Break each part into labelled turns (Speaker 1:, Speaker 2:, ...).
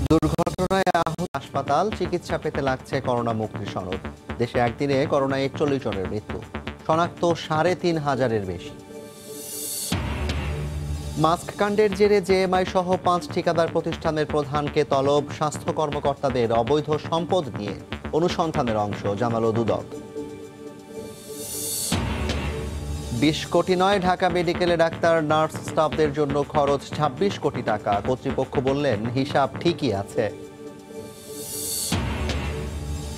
Speaker 1: দুর্ঘটনায় আহত হাসপাতাল, চিকিৎসা পেতে লাগছে করোনা মুক্তির সনদ। দেশে একদিনে করোনায় 41 জনের মৃত্যু, শনাক্ত ৩,৫০০-এর বেশি। মাস্ক কাণ্ডের জেরে জেএমআই সহ 5 ঠিকাদার প্রতিষ্ঠানের প্রধানকে তলব, স্বাস্থ্য কর্মকর্তাদের অবৈধ সম্পদ নিয়ে অনুসন্ধানের অংশ জানালো দুদক। 20 কোটি নয়, ঢাকা মেডিকেলে ডাক্তার নার্স স্টাফদের জন্য খরচ 26 কোটি টাকা। কর্তৃপক্ষ বললেন হিসাব ঠিকই আছে।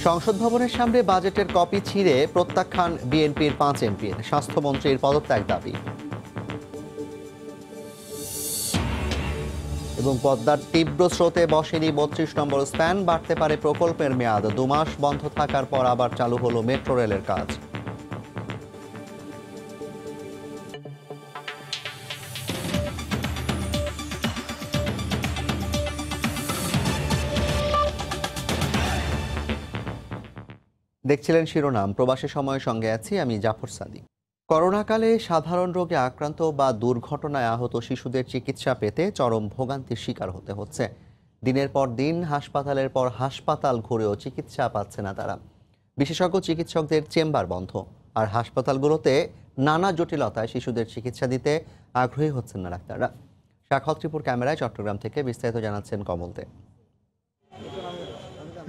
Speaker 1: সংসদ ভবনের সামনে বাজেটের কপি ছিঁড়ে প্রত্যাখ্যান বিএনপির 5 এমপির, স্বাস্থ্যমন্ত্রীর পদত্যাগ দাবি। এবং পদ্মার তীব্র স্রোতে বসেনি 32 নম্বর স্প্যান, বাড়তে পারে প্রকল্পের মেয়াদ। 2 মাস বন্ধ থাকার পর আবার চালু হলো মেট্রো রেলের কাজ। দেখছিলেন শিরোনাম। প্রবাসী সময়ের সঙ্গে আছি আমি জাফর সাদিক। করোনাকালে সাধারণ রোগে আক্রান্ত বা দুর্ঘটনায় আহত শিশুদের চিকিৎসা পেতে চরম ভোগান্তির শিকার হতে হচ্ছে। দিনের পর দিন হাসপাতালের পর হাসপাতাল ঘুরেও চিকিৎসা পাচ্ছে না তারা। বিশেষজ্ঞ চিকিৎসকদের চেম্বার বন্ধ, আর হাসপাতালগুলোতে নানা জটিলতায় শিশুদের চিকিৎসা দিতে আগ্রহী হচ্ছেন না ডাক্তাররা। সাখাওয়াত ত্রিপুর ক্যামেরায় চট্টগ্রাম থেকে বিস্তারিত জানাচ্ছেন কমল দে।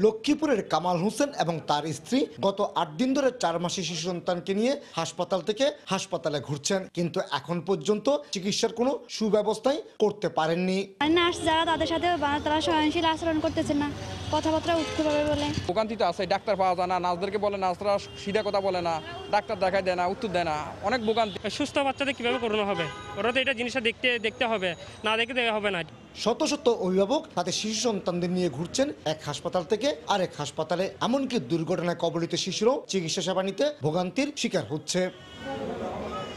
Speaker 2: লক্ষ্মীপুরের কামাল হোসেন এবং তার স্ত্রী গত 8 দিন ধরে 4 মাসের শিশু সন্তানকে নিয়ে হাসপাতাল থেকে হাসপাতালে ঘুরছেন, কিন্তু এখন পর্যন্ত চিকিৎসার কোনো সুব্যবস্থাই করতে পারেননি।
Speaker 3: নার্স যারা তাদের সাথে তারা সহনশীল আচরণ করতেছে না, কথাবার্তা উঠতে বলে।
Speaker 4: ভোগান্তি তো আছে, ডাক্তার পাওয়া যায় না, নার্সদেরকে বলে নার্সরা সিধা কথা বলে না, ডাক্তার দেখায় দেয় না, উত্তর দেয় না, অনেক ভোগান্তি।
Speaker 5: সুস্থ বাচ্চাদের কিভাবে করোনা হবে, ওরা তো এটা জিনিসটা দেখতে হবে, না দেখে দেওয়া হবে না।
Speaker 2: শত শত অভিভাবক তাদের শিশু সন্তানদের নিয়ে ঘুরছেন এক হাসপাতাল থেকে আরেক হাসপাতালে। এমনকি দুর্ঘটনায় কবলিত শিশুরাও চিকিৎসা সেবা নিতে ভোগান্তির শিকার হচ্ছে।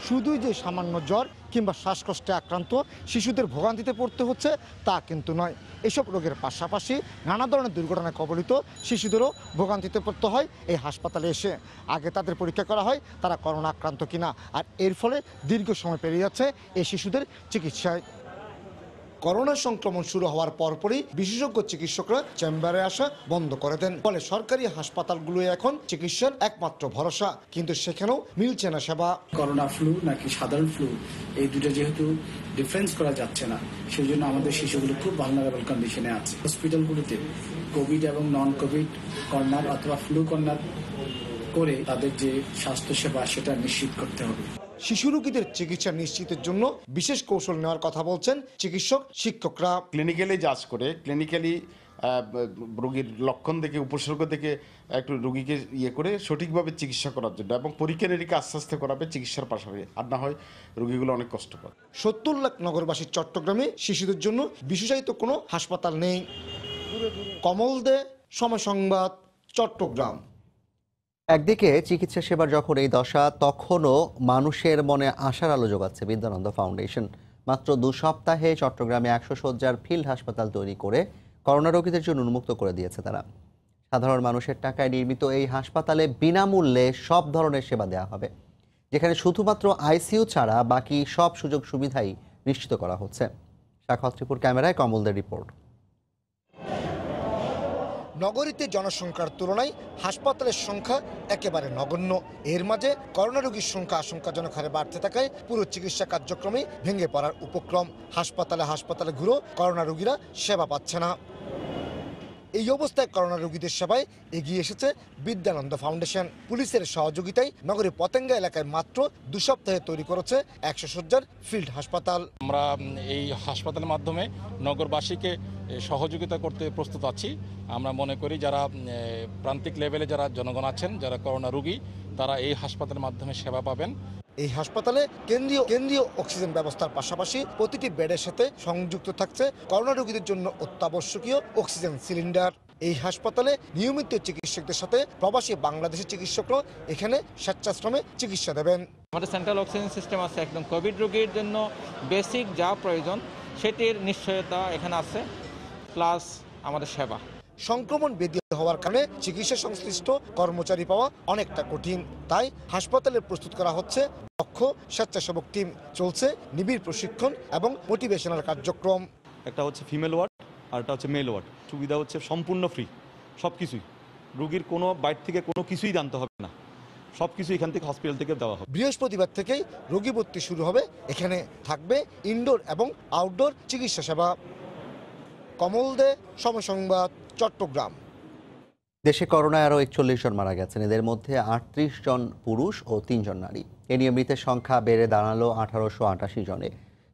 Speaker 2: শুধুই যে সামান্য জ্বর কিংবা শ্বাসকষ্টে আক্রান্ত শিশুদের ভোগান্তিতে পড়তে হচ্ছে তা কিন্তু নয়। এসব রোগের পাশাপাশি নানা ধরনের দুর্ঘটনায় কবলিত শিশুদেরও ভোগান্তিতে পড়তে হয় এই হাসপাতালে এসে। আগে তাদের পরীক্ষা করা হয় তারা করোনা আক্রান্ত কিনা, আর এর ফলে দীর্ঘ সময় পেরিয়ে যাচ্ছে এই শিশুদের চিকিৎসায়। করোনা সংক্রমণ শুরু হওয়ার পরপরই বিশেষজ্ঞ চিকিৎসকরা চেম্বারে আসা বন্ধ করে দেন। ফলে সরকারি হাসপাতালগুলো এখন চিকিৎসার একমাত্র ভরসা, কিন্তু সেখানেও মিলছে না সেবা।
Speaker 6: করোনা ফ্লু নাকি সাধারণ ফ্লু, এই দুটো যেহেতু ডিফারেন্স করা যাচ্ছে না, সেই জন্য আমাদের শিশুগুলো খুব ভালনারেবল কন্ডিশনে আছে। হসপিটালগুলোতে কোভিড এবং নন কোভিড কর্নার অথবা ফ্লু কর্নার করে তাদের যে স্বাস্থ্যসেবা সেটা নিশ্চিত করতে হবে।
Speaker 2: শিশু রোগীদের চিকিৎসা নিশ্চিতের জন্য বিশেষ কৌশল নেওয়ার কথা বলছেন চিকিৎসক শিক্ষকরা।
Speaker 7: ক্লিনিক্যালি জাজ করে, ক্লিনিক্যালি রোগীর লক্ষণ দেখে, উপসর্গ দেখে একটু রোগীকে করে সঠিকভাবে চিকিৎসা করার জন্য, এবং পরীক্ষা নিরীক্ষা আস্তে আস্তে করাবে চিকিৎসার পাশাপাশি, আর না হয় রোগীগুলো অনেক কষ্ট পায়।
Speaker 2: 70 লাখ নগরবাসীর চট্টগ্রামে শিশুদের জন্য বিশেষায়িত কোনো হাসপাতাল নেই। কমল দে, সময় সংবাদ, চট্টগ্রাম।
Speaker 1: একদিকে চিকিৎসা সেবার যখন এই দশা, তখনও মানুষের মনে আশার আলো যোগাচ্ছে বিদ্যানন্দ ফাউন্ডেশন। মাত্র 2 সপ্তাহে চট্টগ্রামে 100 শয্যার ফিল্ড হাসপাতাল তৈরি করে করোনা রোগীদের জন্য উন্মুক্ত করে দিয়েছে তারা। সাধারণ মানুষের টাকায় নির্মিত এই হাসপাতালে বিনামূল্যে সব ধরনের সেবা দেওয়া হবে, যেখানে শুধুমাত্র আইসিইউ ছাড়া বাকি সব সুযোগ সুবিধাই নিশ্চিত করা হচ্ছে। সাখাওয়াত ত্রিপুর ক্যামেরায় কমলদের রিপোর্ট।
Speaker 2: নগরীতে জনসংখ্যার তুলনায় হাসপাতালের সংখ্যা একেবারে নগণ্য। এর মাঝে করোনা রোগীর সংখ্যা আশঙ্কাজনক হারে বাড়তে থাকায় পুরো চিকিৎসা কার্যক্রমে ভেঙে পড়ার উপক্রম। হাসপাতালে ঘুরেও করোনা রোগীরা সেবা পাচ্ছে না। এই অবস্থায় করোনা রোগীদের সেবায় এগিয়ে এসেছে বিদ্যানন্দ ফাউন্ডেশন। পুলিশের সহযোগিতায় নগরীর পতেঙ্গা এলাকায় মাত্র 2 সপ্তাহে তৈরি করেছে 100 শয্যার ফিল্ড হাসপাতাল।
Speaker 8: আমরা এই হাসপাতালের মাধ্যমে নগরবাসীকে সহযোগিতা করতে প্রস্তুত আছি। আমরা মনে করি যারা প্রান্তিক লেভেলে যারা জনগণ আছেন, যারা করোনা রোগী, তারা এই হাসপাতালের মাধ্যমে সেবা পাবেন।
Speaker 2: এই হাসপাতালে কেন্দ্রীয় অক্সিজেন ব্যবস্থার পাশাপাশি প্রতিটি বেডের সাথে সংযুক্ত থাকছে করোনা রোগীদের জন্য অত্যাবশ্যকীয় অক্সিজেন সিলিন্ডার। এই হাসপাতালে নিয়মিত চিকিৎসকদের সাথে প্রবাসী বাংলাদেশি চিকিৎসকরা এখানে স্বেচ্ছাশ্রমে চিকিৎসা দেবেন।
Speaker 9: আমাদের সেন্ট্রাল অক্সিজেন সিস্টেম আছে, একদম কোভিড রোগীর জন্য বেসিক যা প্রয়োজন সেটির নিশ্চয়তা এখানে আছে, প্লাস আমাদের সেবা।
Speaker 2: সংক্রমণ বেদি হওয়ার কারণে চিকিৎসা সংশ্লিষ্ট কর্মচারী পাওয়া অনেকটা কঠিন, তাই হাসপাতালে প্রস্তুত করা হচ্ছে দক্ষ স্বেচ্ছাসেবক টিম। চলছে নিবিড় প্রশিক্ষণ এবং মোটিভেশনাল কার্যক্রম।
Speaker 10: একটা হচ্ছে ফিমেল ওয়ার্ড, আর এটা হচ্ছে মেল ওয়ার্ড। সুবিধা হচ্ছে সম্পূর্ণ ফ্রি, সব কিছুই, রুগীর কোনো বাইরে থেকে কোনো কিছুই জানতে হবে না, সব কিছু এখান থেকে হসপিটাল থেকে দেওয়া হবে।
Speaker 2: বৃহস্পতিবার থেকেই রোগী ভর্তি শুরু হবে। এখানে থাকবে ইনডোর এবং আউটডোর চিকিৎসা সেবা। কমল দে, সময় সংবাদ, চট্টগ্রাম।
Speaker 1: দেশে করোনায় আরও 41 জন মারা গেছেন। এদের মধ্যে 38 জন পুরুষ ও 3 জন নারী। এ নিয়ে মৃতের সংখ্যা বেড়ে দাঁড়ালো 1888 জনে।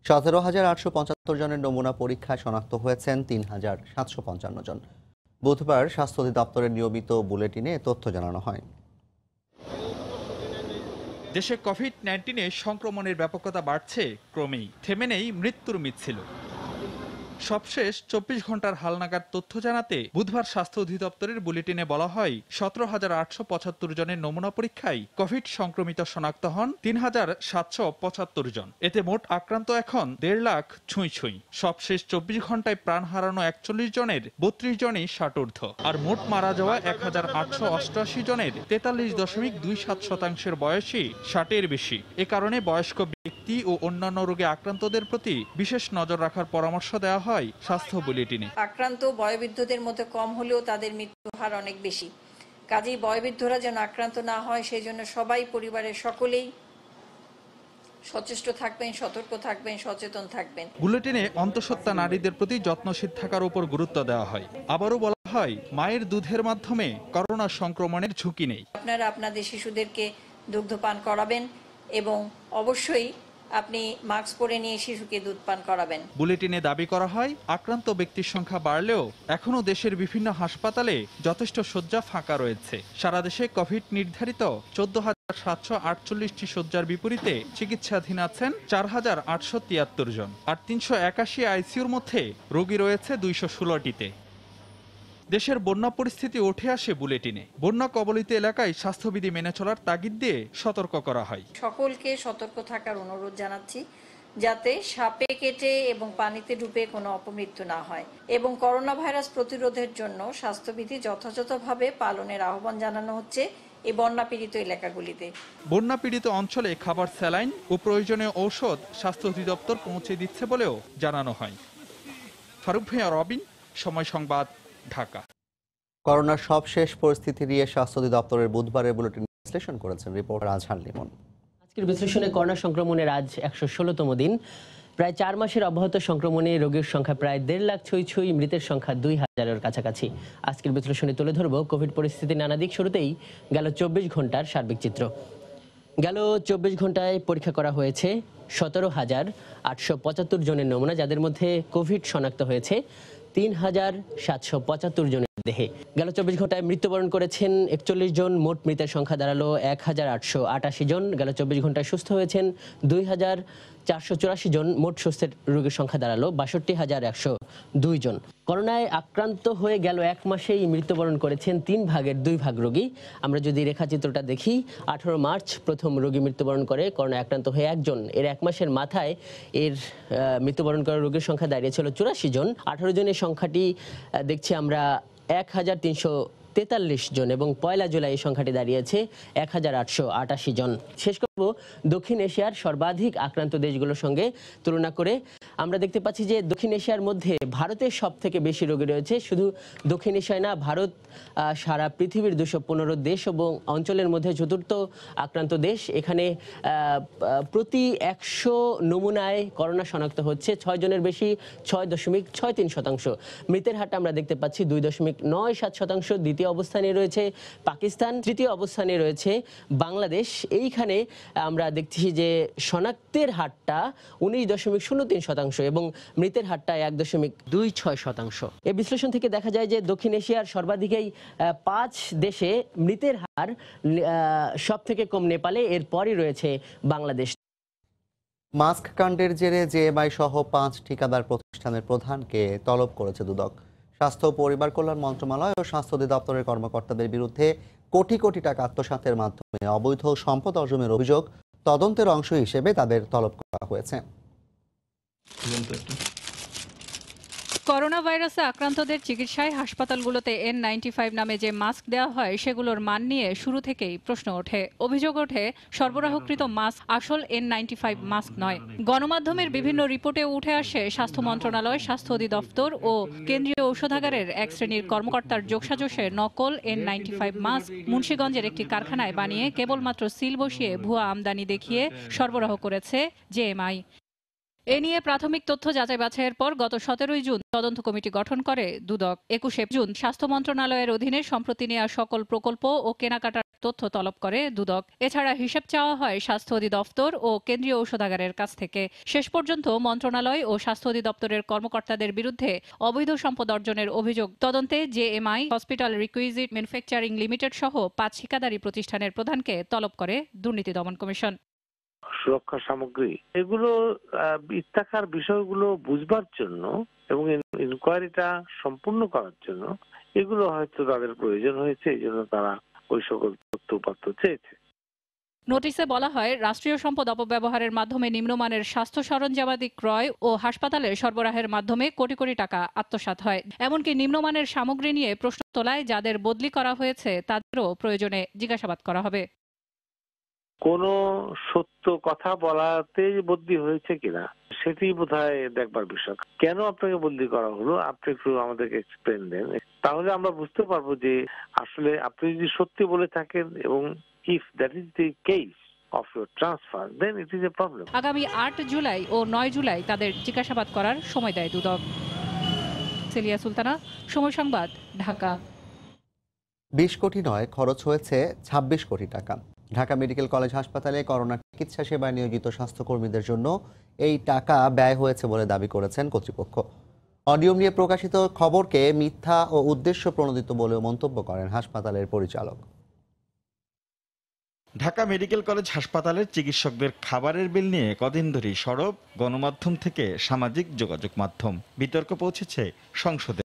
Speaker 1: 17,875 জনের নমুনা পরীক্ষায় শনাক্ত হয়েছেন 3,755 জন। বুধবার স্বাস্থ্য অধিদপ্তরের নিয়মিত বুলেটিনে তথ্য জানানো হয়।
Speaker 11: দেশে কোভিড-19 সংক্রমণের ব্যাপকতা বাড়ছে ক্রমেই, থেমে নেই মৃত্যুর মিছিল। সবশেষ 24 ঘন্টার হালনাগাদ তথ্য জানাতে বুধবার স্বাস্থ্য অধিদপ্তরের বুলেটিনে বলা হয় 17,875 জনের নমুনা পরীক্ষায় কোভিড সংক্রমিত শনাক্ত হন 3,775 জন। এতে মোট আক্রান্ত এখন 1.5 লাখ ছুঁই। সবশেষ 24 ঘন্টায় প্রাণ হারানো 41 জনের 32 জনই ষাটোর্ধ্ব, আর মোট মারা যাওয়া 1,888 জনের 43.27% বয়সী 60-এর বেশি। এ কারণে বয়স্ক ব্যক্তি ও অন্যান্য রোগে আক্রান্তদের প্রতি বিশেষ নজর রাখার পরামর্শ দেওয়া হয় স্বাস্থ্য বুলেটিনে।
Speaker 12: আক্রান্ত বয়োবৃদ্ধদের মধ্যে কম হলেও তাদের মৃত্যু হার অনেক বেশি। কাজেই বয়োবৃদ্ধরা যেন আক্রান্ত না হয় সেই জন্য সবাই, পরিবারের সকলেই সচেষ্ট থাকবেন, সতর্ক থাকবেন, সচেতন থাকবেন।
Speaker 11: বুলেটিনে অন্তঃসত্ত্বা নারীদের প্রতি যত্নশীল থাকার উপর গুরুত্ব দেওয়া হয়। আবারও বলা হয় মায়ের দুধের মাধ্যমে করোনা সংক্রমণের ঝুঁকি নেই।
Speaker 12: আপনারা আপনাদের শিশুদেরকে দুগ্ধ পান করাবেন এবং অবশ্যই আপনি মাস্ক পরে নিয়ে শিশুকে দুধ পান করাবেন।
Speaker 11: বুলেটিনে দাবি করা হয় আক্রান্ত ব্যক্তির সংখ্যা বাড়লেও এখনো দেশের বিভিন্ন হাসপাতালে যথেষ্ট শয্যা ফাঁকা রয়েছে। সারা দেশে কোভিড নির্ধারিত 14,748টি শয্যার বিপরীতে চিকিৎসাধীন আছেন 4,873 জন, আর 381 আইসিইউর মধ্যে রোগী রয়েছে 216টিতে। দেশের বন্যা পরিস্থিতি উঠে আসে বুলেটিনে। বন্যা কবলিত এলাকায় স্বাস্থ্যবিধি মেনে চলার তাগিদ দিয়ে সতর্ক করা হয়।
Speaker 12: সকলকে সতর্ক থাকার অনুরোধ জানাচ্ছি, যাতে সাপে কেটে এবং পানিতে ডুবে কোনো অপমৃত্যু না হয়, এবং করোনা ভাইরাস প্রতিরোধের জন্য স্বাস্থ্যবিধি যথাযথভাবে পালনের আহ্বান জানানো হচ্ছে এই বন্যা পীড়িত এলাকাগুলিতে।
Speaker 11: বন্যা পীড়িত অঞ্চলে খাবার, স্যালাইন ও প্রয়োজনীয় ঔষধ স্বাস্থ্য অধিদপ্তর পৌঁছে দিচ্ছে বলেও জানানো হয়। ফারুক ভাইয়া, রবিন, সময় সংবাদ, ঢাকা।
Speaker 1: করোনার সবশেষ পরিস্থিতি নিয়ে স্বাস্থ্য অধিদপ্তরের বুধবারের বুলেটিন বিশ্লেষণ করেছেন রিপোর্টার আজহার লিমন।
Speaker 13: আজকের বিশ্লেষণে করোনা সংক্রমণের আজ 116তম দিন। প্রায় 4 মাসের অব্যাহত সংক্রমণে রোগীর সংখ্যা প্রায় 1.5 লাখ ছুঁই, মৃতের সংখ্যা 2,000-এর কাছাকাছি। আজকের বিশ্লেষণে তুলে ধরব কোভিড পরিস্থিতির নানা দিক। শুরুতেই গেল 24 ঘন্টার সার্বিক চিত্র। গেল 24 ঘন্টায় পরীক্ষা করা হয়েছে 17,875 জনের নমুনা, যাদের মধ্যে কোভিড শনাক্ত হয়েছে 3,775 জনের দেহে। গেল 24 ঘন্টায় মৃত্যুবরণ করেছেন 41 জন, মোট মৃতের সংখ্যা দাঁড়ালো 1,888 জন। গেল 24 ঘন্টায় সুস্থ হয়েছেন 2,484 জন, মোট সুস্থের রোগীর সংখ্যা দাঁড়ালো 62,102 জন। করোনায় আক্রান্ত হয়ে গেল 1 মাসেই মৃত্যুবরণ করেছেন 3 ভাগের 2 ভাগ রোগী। আমরা যদি রেখাচিত্রটা দেখি, 18 মার্চ প্রথম রোগী মৃত্যুবরণ করে করোনায় আক্রান্ত হয়ে 1 জন। এর 1 মাসের মাথায় এর মৃত্যুবরণ করা রোগীর সংখ্যা দাঁড়িয়েছিল 84 জন। 18 জনের সংখ্যাটি দেখছি আমরা 1,343 জন, এবং 1 জুলাই এই সংখ্যাটি দাঁড়িয়েছে 1,888 জন। শেষ করব দক্ষিণ এশিয়ার সর্বাধিক আক্রান্ত দেশগুলোর সঙ্গে তুলনা করে। আমরা দেখতে পাচ্ছি যে দক্ষিণ এশিয়ার মধ্যে ভারতের সব থেকে বেশি রোগী রয়েছে। শুধু দক্ষিণ এশিয়ায় না, ভারত সারা পৃথিবীর 215 দেশ এবং অঞ্চলের মধ্যে 4র্থ আক্রান্ত দেশ। এখানে প্রতি 100 নমুনায় করোনা শনাক্ত হচ্ছে 6 জনের বেশি, 6.63%। মৃতের হারটা আমরা দেখতে পাচ্ছি 2.97%। দ্বিতীয় অবস্থানে রয়েছে পাকিস্তান, তৃতীয় অবস্থানে রয়েছে বাংলাদেশ। এইখানে আমরা দেখছি যে শনাক্তের হারটা 19.03% এবং মৃতের হারটা 1.26%। এই বিশ্লেষণ থেকে দেখা যায় যে দক্ষিণ এশিয়ার সর্বাধিকই 5 দেশে মৃতের হার সব থেকে কম নেপালে, এরপরই রয়েছে বাংলাদেশ।
Speaker 1: মাস্ক কাণ্ডের জেরে জেএমআই সহ 5 ঠিকাদার প্রতিষ্ঠানের প্রধানকে তলব করেছে দুদক। স্বাস্থ্য ও পরিবার কল্যাণ মন্ত্রণালয় ও স্বাস্থ্য অধিদপ্তরের কর্মকর্তাদের বিরুদ্ধে কোটি কোটি টাকা আত্মসাতের মাধ্যমে অবৈধ সম্পদ অর্জনের অভিযোগ তদন্তের অংশ হিসেবে তাদের তলব করা হয়েছে।
Speaker 14: করোনা ভাইরাসে আক্রান্তদের চিকিৎসায় হাসপাতালগুলোতে N95 নামে যে মাস্ক দেওয়া হয় সেগুলোর মান নিয়ে শুরু থেকেই প্রশ্ন ওঠে। অভিযোগ ওঠে সরবরাহকৃত মাস্ক আসল N95 মাস্ক নয়। গণমাধ্যমের বিভিন্ন রিপোর্টে উঠে আসে স্বাস্থ্য মন্ত্রণালয়, স্বাস্থ্য অধিদপ্তর ও কেন্দ্রীয় ঔষধাগারের এক শ্রেণীর কর্মকর্তার যোগসাজশে নকল N95 মাস্ক মুন্সিগঞ্জের একটি কারখানায় বানিয়ে কেবলমাত্র সিল বসিয়ে ভুয়া আমদানি দেখিয়ে সরবরাহ করেছে জেএমআই। এ নিয়ে প্রাথমিক তথ্য যাচাই বাছাইয়ের পর গত 17 জুন তদন্ত কমিটি গঠন করে দুদক। 21 জুন স্বাস্থ্য মন্ত্রণালয়ের অধীনে সম্প্রতি নেওয়া সকল প্রকল্প ও কেনাকাটার তথ্য তলব করে দুদক। এছাড়া হিসাব চাওয়া হয় স্বাস্থ্য অধিদপ্তর ও কেন্দ্রীয় ঔষধাগারের কাছ থেকে। শেষ পর্যন্ত মন্ত্রণালয় ও স্বাস্থ্য অধিদপ্তরের কর্মকর্তাদের বিরুদ্ধে অবৈধ সম্পদ অর্জনের অভিযোগ তদন্তে JMI, hospital requisite manufacturing limited সহ 5 ঠিকাদারি প্রতিষ্ঠানের প্রধানকে তলব করে দুর্নীতি দমন কমিশন।
Speaker 15: সুরক্ষা সামগ্রী এগুলো ইত্তাকার বিষয়গুলো বুঝবার জন্য এবং ইনকোয়ারিটা সম্পূর্ণ করার জন্য এগুলো হয়তো তাদের প্রয়োজন হয়েছে, এই জন্য তারা ওই সকল তথ্য উপাত্ত চেয়েছে।
Speaker 14: নোটিশে বলা হয়, রাষ্ট্রীয় সম্পদ অপব্যবহারের মাধ্যমে নিম্নমানের স্বাস্থ্য সরঞ্জামাদি ক্রয় ও হাসপাতালে সরবরাহের মাধ্যমে কোটি কোটি টাকা আত্মসাৎ হয়। এমনকি নিম্নমানের সামগ্রী নিয়ে প্রশ্ন তোলায় যাদের বদলি করা হয়েছে তাদেরও প্রয়োজনে জিজ্ঞাসাবাদ করা হবে।
Speaker 15: কোন সত্য কথা বলাতে বদলি হয়েছে কিনা সেটি বোধহয় দেখবার বিষয়। কেন আপনাকে বদলি করা হলো আপনি একটু আমাদেরকে এক্সপ্লেন দেন, তাহলে আমরা বুঝতে পারবো যে আসলে আপনি যদি সত্যি বলে থাকেন এবং if that is the case of your transfer, then it is a problem.
Speaker 14: আগামী 8 জুলাই ও 9 জুলাই তাদের জিজ্ঞাসাবাদ করার সময় দেয় দুদক। সেলিয়া সুলতানা, সময় সংবাদ, ঢাকা।
Speaker 1: 20 কোটি নয়, খরচ হয়েছে 26 কোটি টাকা। ঢাকা মেডিকেল কলেজ হাসপাতালে করোনা চিকিৎসা সেবায় নিয়োজিত স্বাস্থ্যকর্মীদের জন্য এই টাকা ব্যয় হয়েছে বলে দাবি করেছেন কর্তৃপক্ষ। অনিয়ম নিয়ে প্রকাশিত খবরকে মিথ্যা ও উদ্দেশ্য প্রণোদিত বলেও মন্তব্য করেন হাসপাতালের পরিচালক।
Speaker 16: ঢাকা মেডিকেল কলেজ হাসপাতালের চিকিৎসকদের খাবারের বিল নিয়ে কদিন ধরেই সরব গণমাধ্যম থেকে সামাজিক যোগাযোগ মাধ্যম। বিতর্ক পৌঁছেছে সংসদে।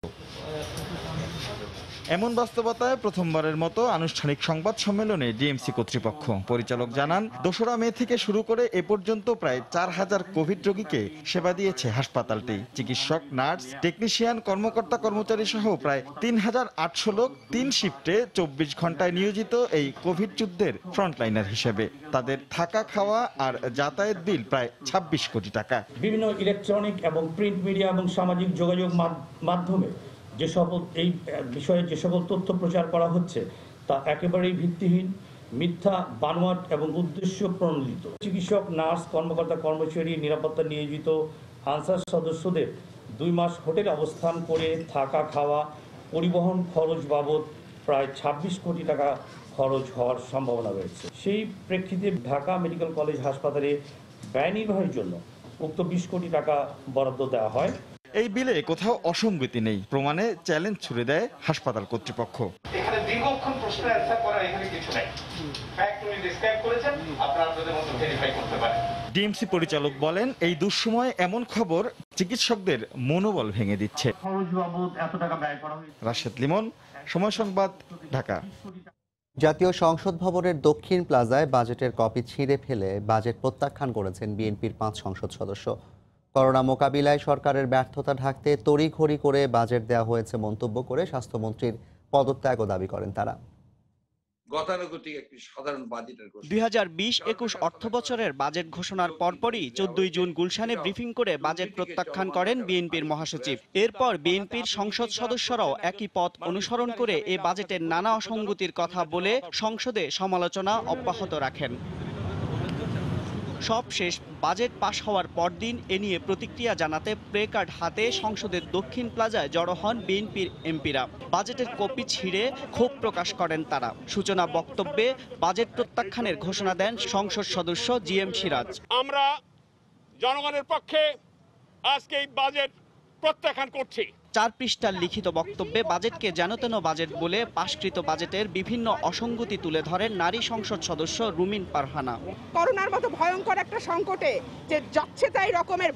Speaker 16: এমন বাস্তবতায় প্রথমবারের মতো আনুষ্ঠানিক সংবাদ সম্মেলনে ডিএমসি কর্তৃপক্ষ। পরিচালক জানান, 2 মে থেকে শুরু করে এ পর্যন্ত প্রায় 4000 কোভিড রোগীকে সেবা দিয়েছে হাসপাতালটি। চিকিৎসক, নার্স, টেকনিশিয়ান, কর্মকর্তা কর্মচারী সহ প্রায় 3800 লোক 3 শিফটে 24 ঘন্টায় নিয়োজিত এই কোভিড যুদ্ধের ফ্রন্টলাইনার হিসেবে। তাদের থাকা, খাওয়া আর যাতায়াত বিল প্রায় 26 কোটি টাকা।
Speaker 17: বিভিন্ন ইলেকট্রনিক এবং প্রিন্ট মিডিয়া এবং সামাজিক যোগাযোগ মাধ্যমে যে সকল এই বিষয়ে যে সকল তথ্য প্রচার করা হচ্ছে তা একেবারেই ভিত্তিহীন, মিথ্যা, বানোয়াট এবং উদ্দেশ্য প্রণোদিত। চিকিৎসক, নার্স, কর্মকর্তা কর্মচারী, নিরাপত্তা নিয়োজিত আনসার সদস্যদের 2 মাস হোটেলে অবস্থান করে থাকা, খাওয়া, পরিবহন খরচ বাবদ প্রায় 26 কোটি টাকা খরচ হওয়ার সম্ভাবনা রয়েছে। সেই প্রেক্ষিতে ঢাকা মেডিকেল কলেজ হাসপাতালে ব্যয় নির্বাহের জন্য উক্ত 20 কোটি টাকা বরাদ্দ দেওয়া হয়।
Speaker 16: এই বিলে কোথাও অসঙ্গতি নেই, প্রমাণে চ্যালেঞ্জ ছুড়ে দেয় হাসপাতাল কর্তৃপক্ষ।
Speaker 18: এখানে দীর্ঘক্ষণ প্রশ্ন অ্যানসার করা এখানে কিছু নাই, ফ্যাক্ট উনি ডেসক্রাইব করেছেন, আপনারা আপনাদের মতো ভেরিফাই করতে পারেন।
Speaker 16: ডিএমসি পরিচালক বলেন, এই দুঃসময় এমন খবর চিকিৎসকদের মনোবল ভেঙে দিচ্ছে। রাশেদ লিমন, সময় সংবাদ, ঢাকা।
Speaker 1: জাতীয় সংসদ ভবনের দক্ষিণ প্লাজায় বাজেটের কপি ছিঁড়ে ফেলে বাজেট প্রত্যাখ্যান করেছেন বিএনপির 5 সংসদ সদস্য। করোনা মোকাবিলায় সরকারের ব্যর্থতা ঢাকতে তড়িঘড়ি করে বাজেট দেওয়া হয়েছে মন্তব্য করে স্বাস্থ্যমন্ত্রীর পদত্যাগও দাবি করেন তারা।
Speaker 19: গতানুগতিক একটি সাধারণ বাজেটের
Speaker 20: 2020-21 অর্থ বছরের বাজেট ঘোষণার পরপরই 14 জুন গুলশানে ব্রিফিং করে বাজেট প্রত্যাখ্যান করেন বিএনপির মহাসচিব। এরপর বিএনপির সংসদ সদস্যরাও একই পথ অনুসরণ করে এ বাজেটের নানা অসঙ্গতির কথা বলে সংসদে সমালোচনা অব্যাহত রাখেন। সব শেষ বাজেট পাশ হওয়ার পরদিন এ নিয়ে প্রতিক্রিয়া জানাতে প্লে কার্ড হাতে সংসদের দক্ষিণ প্লাজায় জড়ো হন বিএনপির এমপিরা। বাজেটের কপি ছিঁড়ে ক্ষোভ প্রকাশ করেন তারা। সূচনা বক্তব্যে বাজেট প্রত্যাখ্যানের ঘোষণা দেন সংসদ সদস্য জিএম সিরাজ।
Speaker 21: আমরা জনগণের পক্ষে আজকে এই বাজেট প্রত্যাখ্যান করছি।
Speaker 20: 4 পৃষ্ঠার লিখিত বক্তব্যে বাজেটকে যেনতেন বাজেট বলে পাশকৃত বাজেটের বিভিন্ন অসঙ্গতি তুলে ধরেন নারী সংসদ সদস্য রুমিন পারহানা।
Speaker 21: করোনার মতো ভয়ঙ্কর একটা সংকটে যে যাচ্ছে তাই রকমের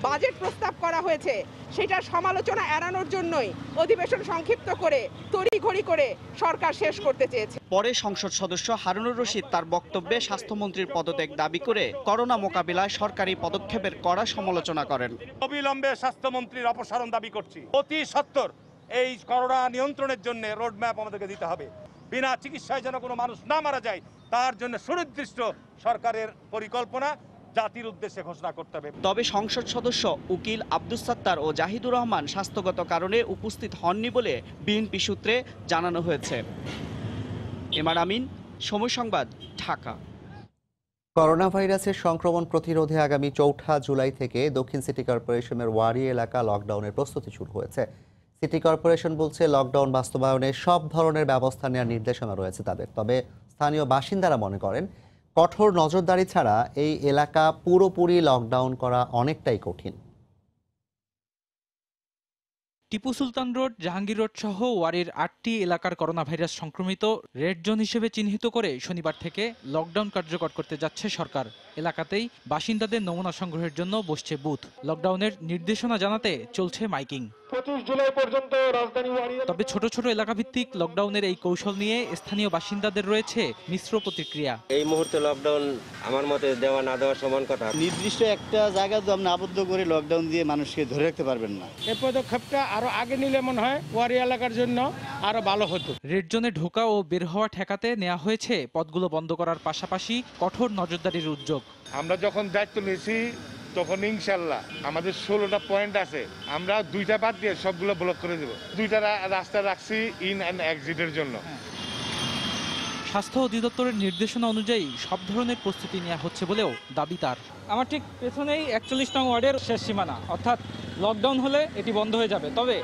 Speaker 21: বাজেট প্রস্তাব করা হয়েছে, সেটার সমালোচনা এড়ানোর জন্যই অধিবেশন সংক্ষিপ্ত করে তড়িঘড়ি করে সরকার শেষ করতে চেয়েছে।
Speaker 20: পরে সংসদ সদস্য হারুনুর রশিদ তার বক্তব্যে স্বাস্থ্যমন্ত্রীর পদত্যাগ দাবি করে করোনা মোকাবিলায় সরকারি পদক্ষেপের কড়া সমালোচনা করেন।
Speaker 22: অবিলম্বে স্বাস্থ্যমন্ত্রীর অপসারণ দাবি করছি। অতি সত্বর এই করোনা নিয়ন্ত্রণের জন্য রোডম্যাপ আমাদেরকে দিতে হবে। বিনা চিকিৎসায় যেন কোনো মানুষ না মারা যায় তার জন্য সুনির্দিষ্ট সরকারের পরিকল্পনা জাতির উদ্দেশ্যে ঘোষণা করতে হবে।
Speaker 20: তবে সংসদ সদস্য উকিল আব্দুস সাত্তার ও জাহিদুর রহমান স্বাস্থ্যগত কারণে উপস্থিত হননি বলে বিএনপি সূত্রে জানানো হয়েছে। এমআর আমিন, সময় সংবাদ, ঢাকা।
Speaker 1: করোনা ভাইরাসের সংক্রমণ প্রতিরোধে আগামী 4 জুলাই থেকে দক্ষিণ সিটি কর্পোরেশনের ওয়ারি এলাকা লকডাউনের প্রস্তুতি শুরু হয়েছে। সিটি কর্পোরেশন বলছে লকডাউন বাস্তবায়নে সব ধরনের ব্যবস্থা নেওয়ার নির্দেশনা রয়েছে তাদের। তবে স্থানীয় বাসিন্দারা মনে করেন কঠোর নজরদারি ছাড়া এই এলাকা পুরোপুরি লকডাউন করা অনেকটাই কঠিন।
Speaker 11: টিপু সুলতান রোড, জাহাঙ্গীর রোড সহ ওয়ারির 8টি এলাকার করোনা ভাইরাস সংক্রমিত রেড জোন হিসেবে চিহ্নিত করে শনিবার থেকে লকডাউন কার্যকর করতে যাচ্ছে সরকার। এলাকাতেই বাসিন্দাদের নমুনা সংগ্রহের জন্য বসছে বুথ। লকডাউনের নির্দেশনা জানাতে চলছে মাইকিং।
Speaker 22: 25 জুলাই পর্যন্ত রাজধানী ওয়ারি।
Speaker 11: তবে ছোট ছোট এলাকাভিত্তিক লকডাউনের এই কৌশল নিয়ে স্থানীয় বাসিন্দাদের রয়েছে মিশ্র প্রতিক্রিয়া।
Speaker 23: এই মুহূর্তে লকডাউন আমার মতে দেওয়া না দেওয়া সমান কথা।
Speaker 24: নির্দিষ্ট একটা জায়গা তো আপনি আবদ্ধ করে লকডাউন দিয়ে মানুষকে ধরে রাখতে পারবেন না।
Speaker 22: এই পদক্ষেপটা আরো আগে নিলে মনে হয় ওয়ারি এলাকার জন্য আরো ভালো হতো।
Speaker 11: রেড জোনে ঢোকা ও বের হওয়া ঠেকাতে নেওয়া হয়েছে পথগুলো বন্ধ করার পাশাপাশি কঠোর নজরদারির উদ্যোগ।
Speaker 22: আমরা যখন দায়িত্ব নিয়েছি তখন ইনশাল্লাহ আমাদের 16টা পয়েন্ট আছে, আমরা 2টা বাদ দিয়ে সবগুলো ব্লক করে দেব। 2টা রাস্তা রাখছি ইন অ্যান্ড এক্সিটের জন্য।
Speaker 11: স্বাস্থ্য অধিদপ্তরের নির্দেশনা অনুযায়ী সব ধরনের প্রস্তুতি নেওয়া হচ্ছে বলেও দাবি তার। আমার ঠিক পেছনেই 41 নং ওয়ার্ডের শেষ সীমানা, অর্থাৎ লকডাউন হলে এটি বন্ধ হয়ে যাবে। তবে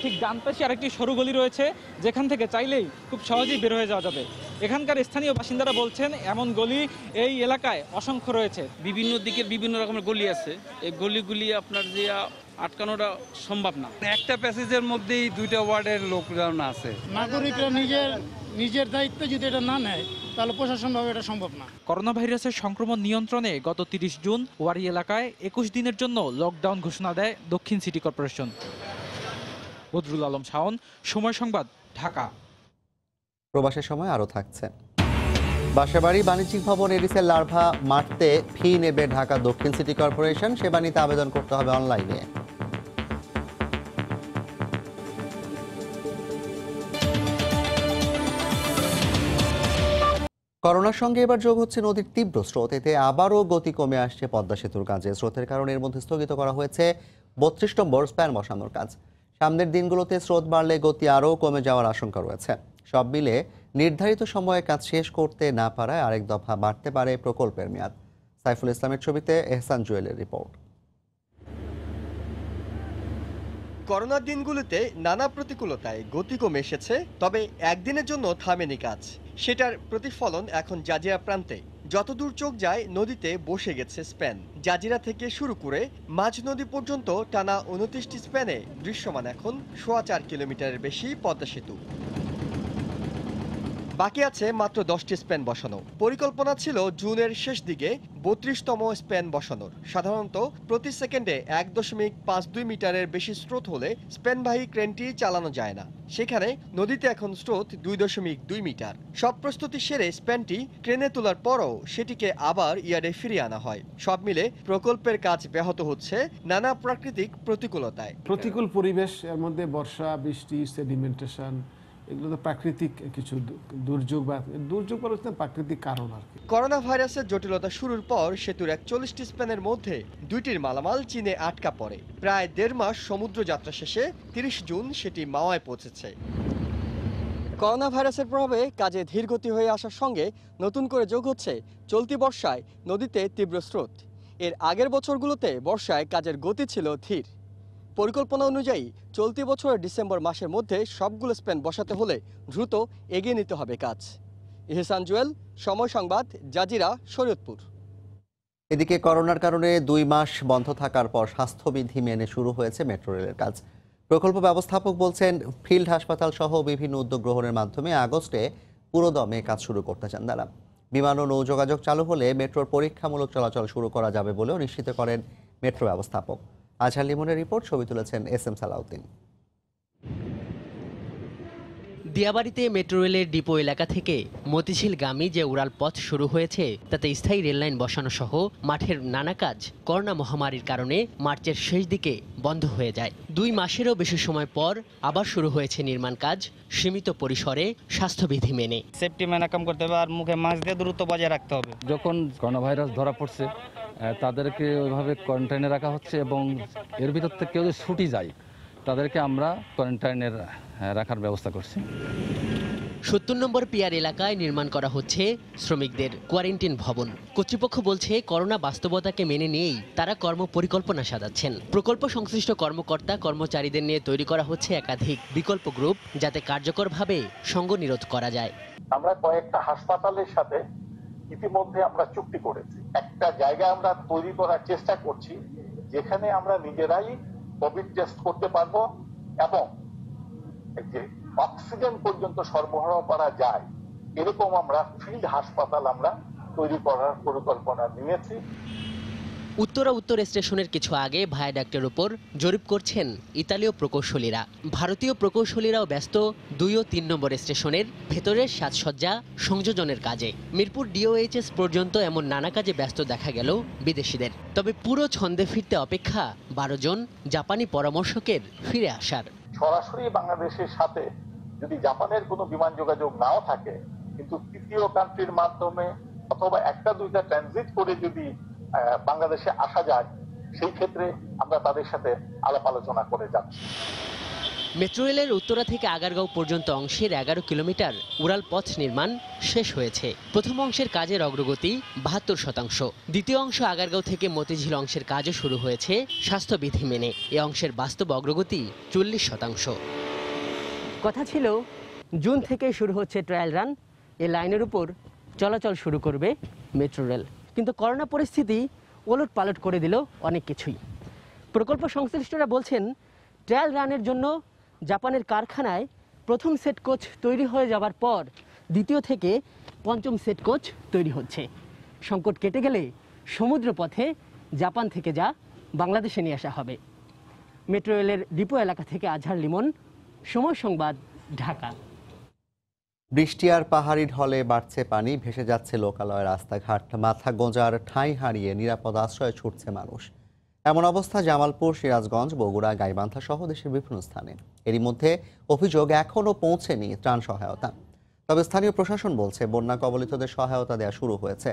Speaker 11: ঠিক ডান পাশে আরেকটি সরু গলি রয়েছে যেখান থেকে চাইলেই খুব সহজেই বের হয়ে যাওয়া যাবে। এখানকার স্থানীয় বাসিন্দারা বলছেন এমন গলি এই এলাকায় অসংখ্য রয়েছে।
Speaker 25: বিভিন্ন দিকের বিভিন্ন রকমের গলি আছে, এই গলিগুলি আপনার যে আটকানোটা সম্ভব না। একটা প্যাসেজের মধ্যেই 2টা ওয়ার্ডের লকডাউন আছে।
Speaker 26: নাগরিকরা নিজের দায়িত্ব যদি এটা না নেয় তাহলে প্রশাসনভাবে এটা সম্ভব না।
Speaker 11: করোনা ভাইরাসের সংক্রমণ নিয়ন্ত্রণে গত 30 জুন ওয়ারি এলাকায় 21 দিনের জন্য লকডাউন ঘোষণা দেয় দক্ষিণ সিটি কর্পোরেশন। বদরুল আলম শাওন, সময় সংবাদ, ঢাকা।
Speaker 1: প্রবাসের সময় আরও থাকছে। বাসাবাড়ি বাণিজ্যিক ভবন এডিসের লার্ভা মারতে ফি নেবে ঢাকা দক্ষিণ সিটি কর্পোরেশন। সেবা নিতে আবেদন করতে হবে অনলাইনে। করোনার সঙ্গে এবার যোগ হচ্ছে নদীর তীব্র স্রোত। এতে আবারও গতি কমে আসছে পদ্মা সেতুর কাজে। স্রোতের কারণে এর মধ্যে স্থগিত করা হয়েছে 32 নম্বর স্প্যান বসানোর কাজ। সামনের দিনগুলোতে স্রোত বাড়লে গতি আরও কমে যাওয়ার আশঙ্কা রয়েছে। সব মিলে নির্ধারিত সময়ে কাজ শেষ করতে না পারায় আরেক দফা বাড়তে পারে প্রকল্পের মেয়াদ। সাইফুল ইসলামের ছবিতে এহসান জুয়েলের রিপোর্ট।
Speaker 27: করোনার দিনগুলোতে নানা প্রতিকূলতায় গতি কমে এসেছে, তবে একদিনের জন্য থামেনি কাজ। সেটার প্রতিফলন এখন জাজিরা প্রান্তে। যতদূর চোখ যায় নদীতে বসে গেছে স্প্যান। জাজিরা থেকে শুরু করে মাঝ নদী পর্যন্ত টানা 29টি স্প্যানে দৃশ্যমান এখন 4.25 কিলোমিটারের বেশি পদ্মা সেতু। বাকি আছে মাত্র 10টি স্প্যান বসানো। পরিকল্পনা ছিল জুনের শেষ দিকে 32তম স্প্যান বসানোর। সাধারণত প্রতি সেকেন্ডে 1.52 মিটারের বেশি স্রোত হলে স্প্যানবাহী ক্রেনটি চালানো যায় না। সেখানে নদীতে এখন স্রোত 2.2 মিটার। সব প্রস্তুতি সেরে স্প্যানটি ট্রেনে তোলার পরও সেটিকে আবার ইয়ার্ডে ফিরিয়ে আনা হয়। সব মিলে প্রকল্পের কাজ ব্যাহত হচ্ছে নানা প্রাকৃতিক প্রতিকূলতায়।
Speaker 28: প্রতিকূল পরিবেশ, এর মধ্যে বর্ষা, বৃষ্টি, সেডিমেন্টেশন, এগুলো তো প্রাকৃতিক কিছু দুর্যোগ বা প্রাকৃতিক কারণ আর কি।
Speaker 27: করোনা ভাইরাসের জটিলতা শুরুর পর সেতুর 41টি স্প্যানের মধ্যে 2টির মালামাল চীনে আটকা পড়ে। প্রায় 1.5 মাস সমুদ্র যাত্রা শেষে 30 জুন সেটি মাওয়ায় পৌঁছেছে। করোনা ভাইরাসের প্রভাবে কাজে ধীরগতি হয়ে আসার সঙ্গে নতুন করে যোগ হচ্ছে চলতি বর্ষায় নদীতে তীব্র স্রোত। এর আগের বছরগুলোতে বর্ষায় কাজের গতি ছিল ধীর। পরিকল্পনা অনুযায়ী চলতি বছরের ডিসেম্বর মাসের মধ্যে সবগুলো স্প্যান বসাতে হলে দ্রুত এগিয়ে নিতে হবে কাজ। এহসান জুয়েল, সময় সংবাদ, জাজিরা, শরীয়তপুর।
Speaker 1: এদিকে করোনার কারণে 2 মাস বন্ধ থাকার পর স্বাস্থ্যবিধি মেনে শুরু হয়েছে মেট্রো রেলের কাজ। প্রকল্প ব্যবস্থাপক বলছেন, ফিল্ড হাসপাতাল সহ বিভিন্ন উদ্যোগ গ্রহণের মাধ্যমে আগস্টে পুরোদমে কাজ শুরু করতে চান তারা। বিমান ও নৌযোগাযোগ চালু হলে মেট্রোর পরীক্ষামূলক চলাচল শুরু করা যাবে বলেও নিশ্চিত করেন মেট্রো ব্যবস্থাপক। আজহার লিমনের রিপোর্ট, ছবি তুলেছেন SM সালাউদ্দিন।
Speaker 13: দিয়াবাড়িতে মেট্রো রেলের ডিপো এলাকা থেকে মতিঝিলগামী যে উড়াল পথ শুরু হয়েছে তাতে স্থায়ী রেললাইন বসানো সহ মাঠের নানা কাজ করোনা মহামারীর কারণে মার্চের শেষ দিকে বন্ধ হয়ে যায়। 2 মাসেরও বেশি সময় পর আবার শুরু হয়েছে নির্মাণ কাজ, সীমিত পরিসরে স্বাস্থ্যবিধি মেনে।
Speaker 3: সেফটি মেনে কাম করতে হবে আর মুখে মাস্ক দিয়ে দূরত্ব বজায় রাখতে হবে।
Speaker 4: যখন করোনা ভাইরাস ধরা পড়ছে তাদেরকে ওইভাবে কোয়ারেন্টাইনে রাখা হচ্ছে এবং এর ভিতর থেকে কেউ যদি ছুটি যায় তাদেরকে আমরা কোয়ারেন্টাইনে রাখার ব্যবস্থা করছি।
Speaker 13: 70 নম্বর পিয়ার এলাকায় নির্মাণ করা হচ্ছে শ্রমিকদের কোয়ারেন্টাইন ভবন। কর্তৃপক্ষ বলছে, করোনা বাস্তবতাকে মেনে নিয়েই তারা কর্মপরিকল্পনা সাজাচ্ছেন। প্রকল্প সংশ্লিষ্ট কর্মকর্তা কর্মচারীদের নিয়ে তৈরি করা হচ্ছে একাধিক বিকল্প গ্রুপ, যাতে কার্যকরভাবে সঙ্গ নিরোধ করা যায়।
Speaker 5: আমরা কয়েকটা হাসপাতালের সাথে ইতিমধ্যে আমরা চুক্তি করেছি। একটা জায়গা আমরা তৈরি করার চেষ্টা করছি যেখানে আমরা নিজেরাই কোভিড টেস্ট করতে পারবো এবং যে অক্সিজেন পর্যন্ত সরবরাহ করা যায় এরকম আমরা ফিল্ড হাসপাতাল আমরা তৈরি করার পরিকল্পনা নিয়েছি।
Speaker 13: উত্তর স্টেশনের কিছু আগে ভায়াডাক্টের উপর জরিপ করছেন ইতালীয় প্রকৌশলীরা। ভারতীয় প্রকৌশলীরাও ব্যস্ত 2 ও 3 নম্বর স্টেশনের ভেতরের সাজসজ্জা সংযোজনের কাজে। মিরপুর DOHS পর্যন্ত এমন নানা কাজে ব্যস্ত দেখা গেল বিদেশিদের। তবে পুরো ছন্দে ফিরতে অপেক্ষা 12 জন জাপানি পরামর্শকের ফিরে আসার।
Speaker 5: সরাসরি বাংলাদেশের সাথে যদি জাপানের কোনো বিমান যোগাযোগ নাও থাকে, কিন্তু তৃতীয় কান্ট্রির মাধ্যমে অথবা 1-2টা ট্রানজিট করে যদি বাংলাদেশে আসা যায়, সেই ক্ষেত্রে আমরা তাদের সাথে আলাপ আলোচনা করে যাচ্ছি।
Speaker 13: মেট্রো রেলের উত্তরা থেকে আগারগাঁও পর্যন্ত অংশের 11 কিলোমিটার উড়াল পথ নির্মাণ শেষ হয়েছে। প্রথম অংশের কাজের অগ্রগতি 72%। দ্বিতীয় অংশ আগারগাঁও থেকে মতিঝিল অংশের কাজও শুরু হয়েছে স্বাস্থ্যবিধি মেনে। এ অংশের বাস্তব অগ্রগতি 40%। কথা ছিল, জুন থেকে শুরু হচ্ছে ট্রায়াল রান। এই লাইনের উপর চলাচল শুরু করবে মেট্রো রেল। কিন্তু করোনা পরিস্থিতি ওলট পালট করে দিল অনেক কিছুই। প্রকল্প সংশ্লিষ্টরা বলছেন, ট্রায়াল রানের জন্য জাপানের কারখানায় প্রথম সেট কোচ তৈরি হয়ে যাবার পর দ্বিতীয় থেকে পঞ্চম সেট কোচ তৈরি হচ্ছে। সংকট কেটে গেলে সমুদ্র পথে জাপান থেকে যা বাংলাদেশে নিয়ে আসা হবে। মেট্রো রেলের ডিপো এলাকা থেকে আজহার লিমন, সময় সংবাদ, ঢাকা।
Speaker 1: বৃষ্টি আর পাহাড়ি ঢলে বাড়ছে পানি, ভেসে যাচ্ছে লোকালয়, রাস্তাঘাট, মাথা গোঁজার ঠাঁই হারিয়ে নিরাপদ আশ্রয়ে ছুটছে মানুষ। এমন অবস্থা জামালপুর, সিরাজগঞ্জ, বগুড়া, গাইবান্ধা সহ দেশের বিভিন্ন স্থানে। এরই মধ্যে অভিযোগ, এখনও পৌঁছেনি ত্রাণ সহায়তা। তবে স্থানীয় প্রশাসন বলছে, বন্যা কবলিতদের সহায়তা দেওয়া শুরু হয়েছে।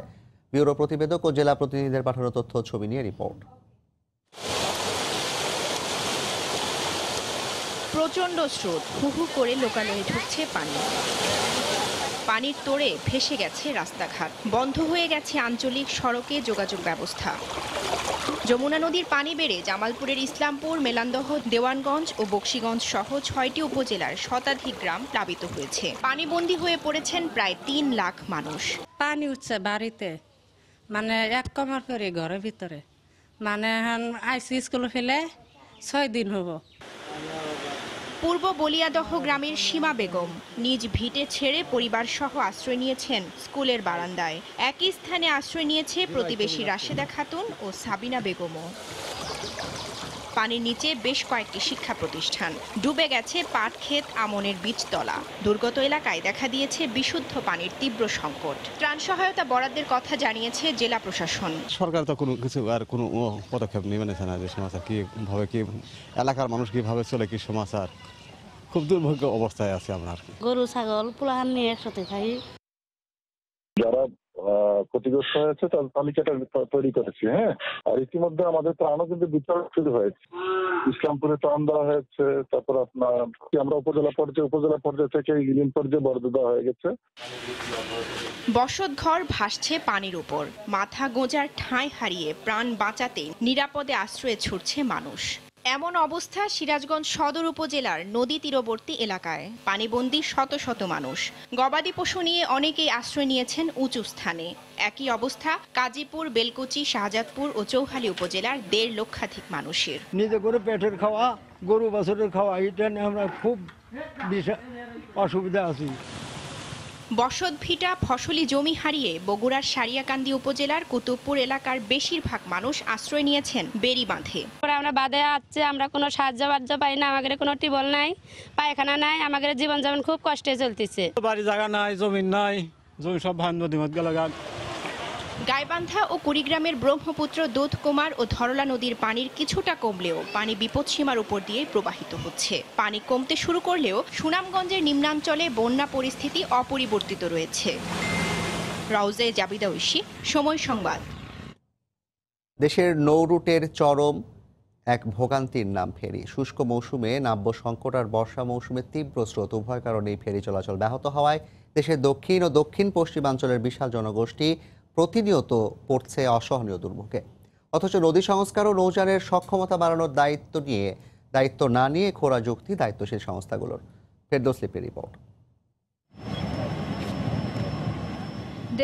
Speaker 1: ব্যুরো প্রতিবেদক ও জেলা প্রতিনিধিদের পাঠানো তথ্য ছবি নিয়ে রিপোর্ট।
Speaker 6: প্রচণ্ড স্রোত, হু হু করে লোকালয়ে ঢুকছে পানি। পানির তোড়ে ভেসে গেছে রাস্তাঘাট, বন্ধ হয়ে গেছে আঞ্চলিক সড়কে যোগাযোগ ব্যবস্থা। যমুনা নদীর পানি বেড়ে জামালপুরের ইসলামপুর, মেলান্দহ, দেওয়ানগঞ্জ ও বকশীগঞ্জ সহ 6টি উপজেলার শতাধিক গ্রাম প্লাবিত হয়েছে। পানিবন্দী হয়ে পড়েছেন প্রায় 3 লাখ মানুষ।
Speaker 7: পানি উঠছে বাড়িতে, মানে 1 কমার পরে ঘরের ভিতরে, মানে আইসি স্কুল ফেলে 6 দিন হবো।
Speaker 6: পূর্ব বলিয়াদহ গ্রামের সীমা বেগম নিজ ভিটে ছেড়ে পরিবার সহ আশ্রয় নিয়েছেন স্কুলের বারান্দায়। একই স্থানে আশ্রয় নিয়েছে প্রতিবেশী রাশেদা খাতুন ও সাবিনা বেগমও। পানির নিচে বেশ কয়েকটি শিক্ষা প্রতিষ্ঠান, ডুবে গেছে পাট ক্ষেত, আমনের বীজতলা। দুর্গত এলাকায় দেখা দিয়েছে বিশুদ্ধ পানির তীব্র সংকট। ত্রাণ সহায়তা বরাদ্দের কথা জানিয়েছে জেলা প্রশাসন।
Speaker 8: সরকার তো কোনো কিছু আর কোনো পদক্ষেপ নেই, মানে না যে সমাচার কিভাবে, কি এলাকার মানুষ কিভাবে চলে, কি সমাচার, খুব দুর্ভাগ্য অবস্থায় আছে আমরা।
Speaker 7: গরু ছাগল পোলাহান নিয়ে একসাথে থাকি।
Speaker 9: যারা ক্ষতিগ্রস্ত হয়েছে তার তালিকাটা তৈরি করেছি। হ্যাঁ, আর ইতিমধ্যে আমাদের ত্রাণও কিন্তু বিতরণ শুরু হয়েছে। ইসলামপুরে ত্রাণ দেওয়া হয়েছে, তারপর আপনার আমরা উপজেলা পর্যায়ে থেকে ইউনিয়ন পর্যায়ে বরাদ্দ দেওয়া হয়ে গেছে।
Speaker 6: বসতঘর ভাসছে পানির উপর, মাথা গোঁজার ঠাঁই হারিয়ে প্রাণ বাঁচাতে নিরাপদে আশ্রয়ে ছুটছে মানুষ। এমন অবস্থা সিরাজগঞ্জ সদর উপজেলার নদী তীরবর্তী এলাকায়। পানিবন্দী শত শত মানুষ। গবাদি পশু নিয়ে অনেকেই আশ্রয় নিয়েছেন উঁচু স্থানে। একই অবস্থা গাজীপুর, বেলকুচি, শাহজাদপুর ও চৌহালী উপজেলার 1.5 লক্ষাধিক মানুষের।
Speaker 2: নিজে করে পেটের খাওয়া, গরু বাছুরের খাওয়া, এটা নিয়ে আমরা খুব অসুবিধা আছি।
Speaker 6: বসতভিটা, ফসলি জমি হারিয়ে বগুড়ার সারিয়াকান্দি উপজেলার কুতুবপুর এলাকার বেশিরভাগ মানুষ আশ্রয় নিয়েছেন বেড়ি বাঁধে।
Speaker 10: আমরা বাঁধে আছে, আমরা কোনো সাহায্য পাই না, আমাদের কোনো টিউবওয়েল নাই, পায়খানা নাই, আমাদের জীবন যেমন খুব কষ্টে চলতেছে।
Speaker 2: বাড়ি জায়গা নাই, জমি নাই, জমি সব ভান নদী মত গেল।
Speaker 6: গাইবান্ধা ও কুড়িগ্রামের ব্রহ্মপুত্র, দুধকুমার ও ধরলা নদীর পানির কিছুটা কমলেও পানি বিপদসীমার উপর দিয়ে প্রবাহিত হচ্ছে। পানি কমতে শুরু করলেও সুনামগঞ্জের নিম্নাঞ্চলে বন্যা পরিস্থিতি অপরিবর্তিত রয়েছে। রাউজে জাবিদা ঐশী, সময় সংবাদ।
Speaker 1: দেশের নৌরুটের চরম এক ভোগান্তির নাম ফেরি। শুষ্ক মৌসুমে নাব্য সংকট আর বর্ষা মৌসুমে তীব্র স্রোত উভয় কারণেই ফেরি চলাচল ব্যাহত হওয়ায় দেশের দক্ষিণ ও দক্ষিণ পশ্চিমাঞ্চলের বিশাল জনগোষ্ঠী প্রতিনিয়ত পড়ছে অসহনীয় দুর্ভোগে। অথচ নদী সংস্কার ও নৌযানের সক্ষমতা বাড়ানোর দায়িত্ব না নিয়ে খোঁড়া যুক্তি দায়িত্বশীল সংস্থাগুলোর। ফেরদৌস লিপির রিপোর্ট।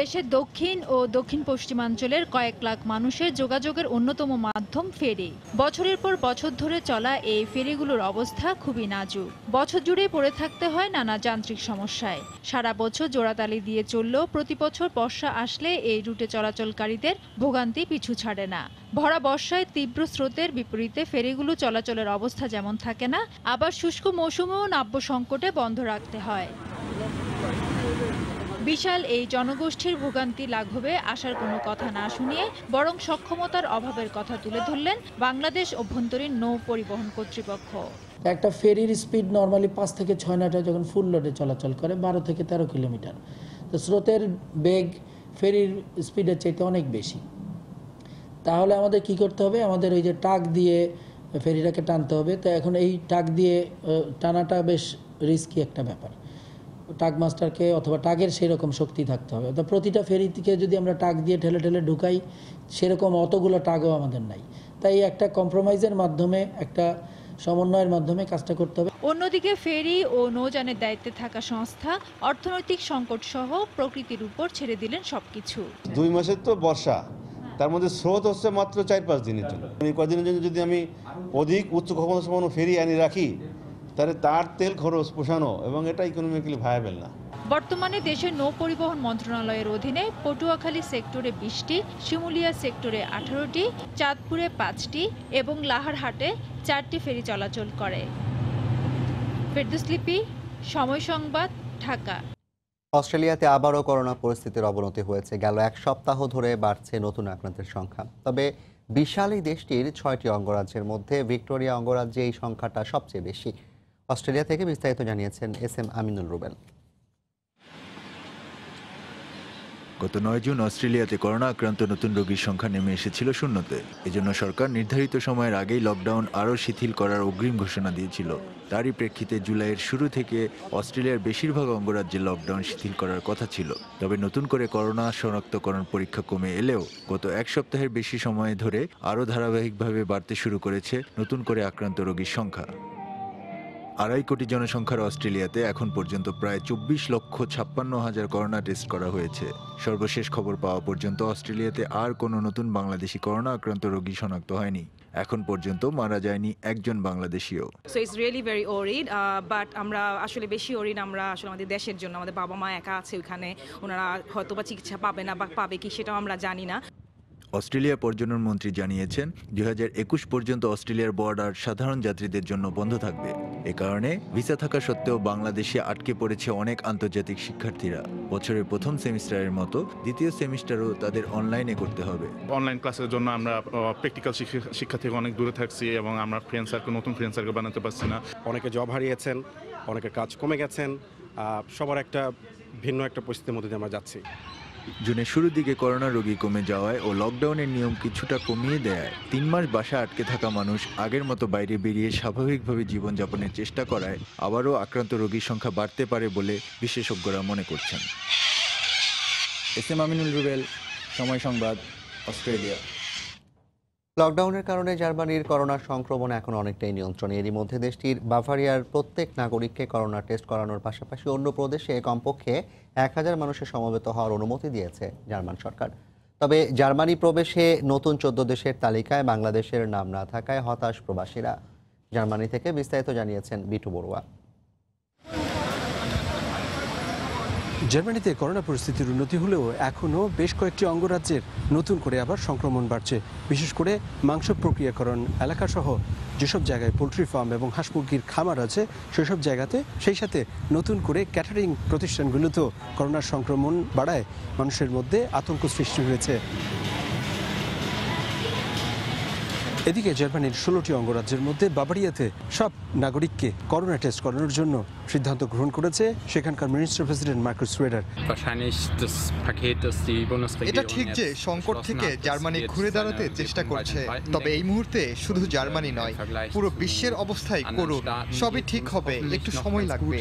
Speaker 12: দেশের দক্ষিণ ও দক্ষিণ পশ্চিমাঞ্চলের কয়েক লাখ মানুষের যোগাযোগের অন্যতম মাধ্যম ফেরি। বছরের পর বছর ধরে চলা এই ফেরিগুলোর অবস্থা খুবই নাজুক। বছর জুড়েই পড়ে থাকতে হয় নানা যান্ত্রিক সমস্যায়। সারা বছর জোড়াতালি দিয়ে চললেও প্রতি বছর বর্ষা আসলে এই রুটে চলাচলকারীদের ভোগান্তি পিছু ছাড়ে না। ভরা বর্ষায় তীব্র স্রোতের বিপরীতে ফেরিগুলো চলাচলের অবস্থা যেমন থাকে না, আবার শুষ্ক মৌসুমেও নাব্য সংকটে বন্ধ রাখতে হয়। বিশাল এই জনগোষ্ঠীর ভোগান্তি লাঘবে আসার কোনো কথা না শুনিয়ে বরং সক্ষমতার অভাবের কথা তুলে ধরলেন বাংলাদেশ অভ্যন্তরীণ নৌ পরিবহন কর্তৃপক্ষ।
Speaker 14: একটা ফেরির স্পিড নরমালি 5 থেকে 6 নটা যখন ফুল লোডে চলাচল করে 12 থেকে 13 কিলোমিটার। তো স্রোতের বেগ ফেরির স্পিডের চাইতে অনেক বেশি। তাহলে আমাদের কি করতে হবে? আমাদের ওই যে টাক দিয়ে ফেরিটাকে টানতে হবে। তো এখন এই টাক দিয়ে টানাটা বেশ রিস্কি একটা ব্যাপার। টাগ মাস্টারকে অথবা টাগের সেরকম শক্তি থাকতে হবে। তো প্রতিটা ফেরি থেকে যদি আমরা টাগ দিয়ে ঠেলে ঠেলে ঢুকাই, সেরকম অতগুলো টাগও আমাদের নাই। তাই একটা কম্প্রোমাইজের মাধ্যমে, একটা সমন্বয়ের মাধ্যমে কাজটা করতে হবে।
Speaker 12: অন্যদিকে ফেরি ও নৌযানের দায়িত্বে থাকা সংস্থা অর্থনৈতিক সংকট সহ প্রকৃতির উপর ছেড়ে দিলেন সবকিছু।
Speaker 15: 2 মাসের তো বর্ষা, তার মধ্যে স্রোত হচ্ছে মাত্র 4-5 দিনের জন্য। এই কদিনের জন্য যদি আমি অধিক উচ্চ ক্ষমতা সম্পন্ন ফেরি আনি রাখি, তাহলে তার তেল খরচ পোষানো এবং এটা ইকোনমিক্যালি ভায়াবল না।
Speaker 12: বর্তমানে দেশের নৌ পরিবহন মন্ত্রণালয়ের অধীনে পটুয়াখালী সেক্টরে 20টি, শিমুলিয়া সেক্টরে 18টি, চাঁদপুরে 5টি এবং লাহারহাটে 4টি ফেরি চলাচল করে। ফেরদৌস লিপি, সময় সংবাদ, ঢাকা।
Speaker 1: অস্ট্রেলিয়াতে আবারও করোনা পরিস্থিতির অবনতি হয়েছে। গেল 1 সপ্তাহ ধরে বাড়ছে নতুন আক্রান্তের সংখ্যা। তবে বিশাল এই দেশটির 6টি অঙ্গরাজ্যের মধ্যে ভিক্টোরিয়া অঙ্গরাজ্যে এই সংখ্যাটা সবচেয়ে বেশি। অস্ট্রেলিয়া থেকে বিস্তারিত জানিয়েছেন SM আমিনুল রুবেল।
Speaker 16: গত 9 জুন অস্ট্রেলিয়াতে করোনা আক্রান্ত নতুন রোগীর সংখ্যা নেমে এসেছিল শূন্যতে। এজন্য সরকার নির্ধারিত সময়ের আগেই লকডাউন আরও শিথিল করার অগ্রিম ঘোষণা দিয়েছিল। তারই প্রেক্ষিতে জুলাইয়ের শুরু থেকে অস্ট্রেলিয়ার বেশিরভাগ অঙ্গরাজ্যে লকডাউন শিথিল করার কথা ছিল। তবে নতুন করে করোনা শনাক্তকরণ পরীক্ষা কমে এলেও গত 1 সপ্তাহের বেশি সময় ধরে আরও ধারাবাহিকভাবে বাড়তে শুরু করেছে নতুন করে আক্রান্ত রোগীর সংখ্যা। 2.5 কোটি জনসংখ্যার অস্ট্রেলিয়াতে এখন পর্যন্ত প্রায় 24,56,000 করোনা টেস্ট করা হয়েছে। সর্বশেষ খবর পাওয়া পর্যন্ত অস্ট্রেলিয়াতে আর কোনো নতুন বাংলাদেশি করোনা আক্রান্ত রোগী শনাক্ত হয়নি। এখন পর্যন্ত মারা যায়নি একজন বাংলাদেশিও।
Speaker 17: So it's really very worried, but আমরা আসলে বেশি ওরিড আমরা আসলে আমাদের দেশের জন্য। আমাদের বাবা মা একা আছে ওখানে, ওনারা হয়তো বা চিকিৎসা পাবে না বা পাবে কি সেটাও আমরা জানি না।
Speaker 16: অস্ট্রেলিয়া পর্যটন মন্ত্রী জানিয়েছেন 2021 পর্যন্ত অস্ট্রেলিয়ার বর্ডার সাধারণ যাত্রীদের জন্য বন্ধ থাকবে। এ কারণে ভিসা থাকা সত্ত্বেও বাংলাদেশে আটকে পড়েছে অনেক আন্তর্জাতিক শিক্ষার্থীরা। বছরের প্রথম সেমিস্টারের মতো দ্বিতীয় সেমিস্টারও তাদের অনলাইনে করতে হবে।
Speaker 18: অনলাইন ক্লাসের জন্য আমরা প্র্যাকটিক্যাল শিক্ষা থেকে অনেক দূরে থাকছি এবং আমরা নতুন ফ্রেন্ড সার্কেল বানাতে পারছি না।
Speaker 29: অনেকে জব হারিয়েছেন, অনেকের কাজ কমে গেছেন, সবার একটা ভিন্ন একটা পরিস্থিতির মধ্যে দিয়ে আমরা যাচ্ছি।
Speaker 16: জুনের শুরুর দিকে করোনা রোগী কমে যাওয়ায় ও লকডাউনের নিয়ম কিছুটা কমিয়ে দেয় 3 মাস বাসা আটকে থাকা মানুষ আগের মতো বাইরে বেরিয়ে স্বাভাবিকভাবে জীবনযাপনের চেষ্টা করায় আবারও আক্রান্ত রোগীর সংখ্যা বাড়তে পারে বলে বিশেষজ্ঞরা মনে করছেন। SM আমিনুল রুবেল, সময় সংবাদ, অস্ট্রেলিয়া।
Speaker 1: লকডাউনের কারণে জার্মানির করোনা সংক্রমণ এখন অনেকটাই নিয়ন্ত্রণে। এরই মধ্যে দেশটির বাভারিয়ার প্রত্যেক নাগরিককে করোনা টেস্ট করানোর পাশাপাশি অন্য প্রদেশে কমপক্ষে 1000 মানুষের সমবেত হওয়ার অনুমতি দিয়েছে জার্মান সরকার। তবে জার্মানি প্রবেশে নতুন 14 দেশের তালিকায় বাংলাদেশের নাম না থাকায় হতাশ প্রবাসীরা। জার্মানি থেকে বিস্তারিত জানিয়েছেন বিটু বড়ুয়া।
Speaker 11: জার্মানিতে করোনা পরিস্থিতির উন্নতি হলেও এখনও বেশ কয়েকটি অঙ্গরাজ্যের নতুন করে আবার সংক্রমণ বাড়ছে। বিশেষ করে মাংস প্রক্রিয়াকরণ এলাকাসহ যেসব জায়গায় পোলট্রি ফার্ম এবং হাঁস মুরগির খামার আছে সেসব জায়গাতে, সেই সাথে নতুন করে ক্যাটারিং প্রতিষ্ঠানগুলোতেও করোনার সংক্রমণ বাড়ায় মানুষের মধ্যে আতঙ্ক সৃষ্টি হয়েছে। এদিকে জার্মানির 16টি অঙ্গরাজ্যের মধ্যে বাভারিয়াতে সব নাগরিককে করোনা টেস্ট করানোর জন্য সিদ্ধান্ত গ্রহণ করেছে সেখানকার মিনিস্টার প্রেসিডেন্ট মার্কুস শ্রেডার।
Speaker 19: এটা ঠিক যে সংকট থেকে জার্মানি ঘুরে দাঁড়াতে চেষ্টা করছে, তবে এই মুহূর্তে শুধু জার্মানি নয়, পুরো বিশ্বের অবস্থাই করুন। সবই ঠিক হবে, একটু সময় লাগবে।